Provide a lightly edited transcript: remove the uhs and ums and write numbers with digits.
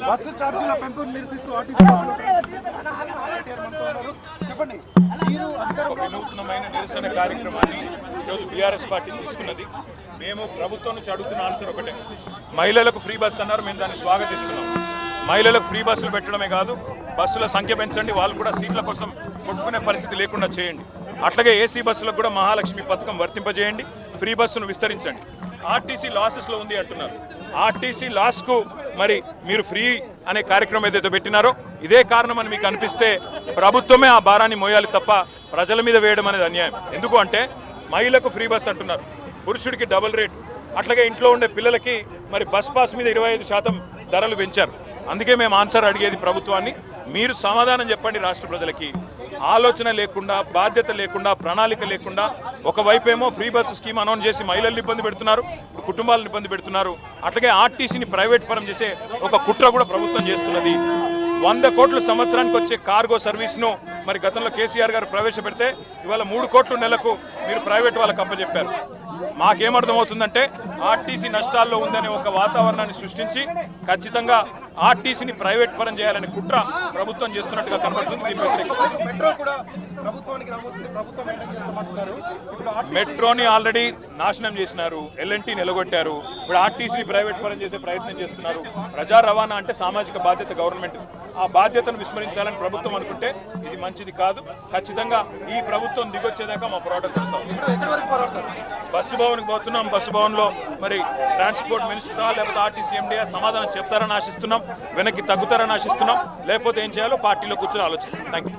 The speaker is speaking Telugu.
బస్సు ఛార్జీల పెంపును నిరసిస్తూ ఆర్టీసీ చెప్పండి. వినూత్నమైన నిరసన కార్యక్రమాన్ని ఈరోజు బీఆర్ఎస్ పార్టీ తీసుకున్నది. మేము ప్రభుత్వం నుంచి అడుగుతున్న ఆన్సర్ ఒకటే, మహిళలకు ఫ్రీ బస్ అన్నారు, మేము దాన్ని స్వాగతిస్తున్నాం. మహిళలకు ఫ్రీ బస్సులు పెట్టడమే కాదు, బస్సుల సంఖ్య పెంచండి, వాళ్ళు కూడా సీట్ల కోసం కొట్టుకునే పరిస్థితి లేకుండా చేయండి. అట్లాగే ఏసీ బస్సులకు కూడా మహాలక్ష్మి పథకం వర్తింపజేయండి, ఫ్రీ బస్సును విస్తరించండి. ఆర్టీసీ లాసెస్లో ఉంది అంటున్నారు. ఆర్టీసీ లాస్కు మరి మీరు ఫ్రీ అనే కార్యక్రమం ఏదైతే పెట్టినారో ఇదే కారణం అని మీకు అనిపిస్తే ప్రభుత్వమే ఆ భారాన్ని మోయాలి తప్ప ప్రజల మీద వేయడం అనేది అన్యాయం. ఎందుకు అంటే మహిళలకు ఫ్రీ బస్ అంటున్నారు, పురుషుడికి డబుల్ రేట్, అట్లాగే ఇంట్లో ఉండే పిల్లలకి మరి బస్ పాస్ మీద 25% ధరలు పెంచారు. అందుకే మేము ఆన్సర్ అడిగేది ప్రభుత్వాన్ని, మీరు సమాధానం చెప్పండి రాష్ట్ర ప్రజలకి. ఆలోచన లేకుండా, బాధ్యత లేకుండా, ప్రణాళిక లేకుండా ఒకవైపేమో ఫ్రీ బస్సు స్కీమ్ అనౌన్స్ చేసి మహిళల్ని ఇబ్బంది పెడుతున్నారు, కుటుంబాలను ఇబ్బంది పెడుతున్నారు. అట్లాగే ఆర్టీసీని ప్రైవేట్ పరం చేసే ఒక కుట్ర కూడా ప్రభుత్వం చేస్తున్నది. 100 కోట్ల సంవత్సరానికి వచ్చే కార్గో సర్వీస్ను మరి గతంలో కేసీఆర్ గారు ప్రవేశపెడితే ఇవాళ 3 కోట్ల నెలకు మీరు ప్రైవేట్ వాళ్ళకి అప్పచెప్పారు. మాకేమర్థమవుతుందంటే ఆర్టీసీ నష్టాల్లో ఉందనే ఒక వాతావరణాన్ని సృష్టించి ఖచ్చితంగా ఆర్టీసీని ప్రైవేట్ పరం చేయాలనే కుట్ర ప్రభుత్వం చేస్తున్నట్టుగా కనబడుతుంది. మెట్రోని ఆల్రెడీ నాశనం చేసినారు, ఎల్ఎన్టీ నిలగొట్టారు, ఇప్పుడు ఆర్టీసీని ప్రైవేట్ పరం చేసే ప్రయత్నం చేస్తున్నారు. ప్రజా రవాణా అంటే సామాజిక బాధ్యత గవర్నమెంట్, ఆ బాధ్యతను విస్మరించాలని ప్రభుత్వం అనుకుంటే ఇది మంచిది కాదు. ఖచ్చితంగా ఈ ప్రభుత్వం దిగొచ్చేదాకా మా పోరాటం కొనసాగుతుంది. బస్సు భవన్కి పోతున్నాం, బస్సు భవన్లో మరి ట్రాన్స్పోర్ట్ మినిస్టరా లేకపోతే ఆర్టీసీ ఎండీఆ సమాధానం చెప్తారని ఆశిస్తున్నాం, వెనక్కి తగ్గుతారని ఆశిస్తున్నాం. లేకపోతే ఏం చేయాలో పార్టీలో కూర్చొని ఆలోచిస్తాం. Thank you.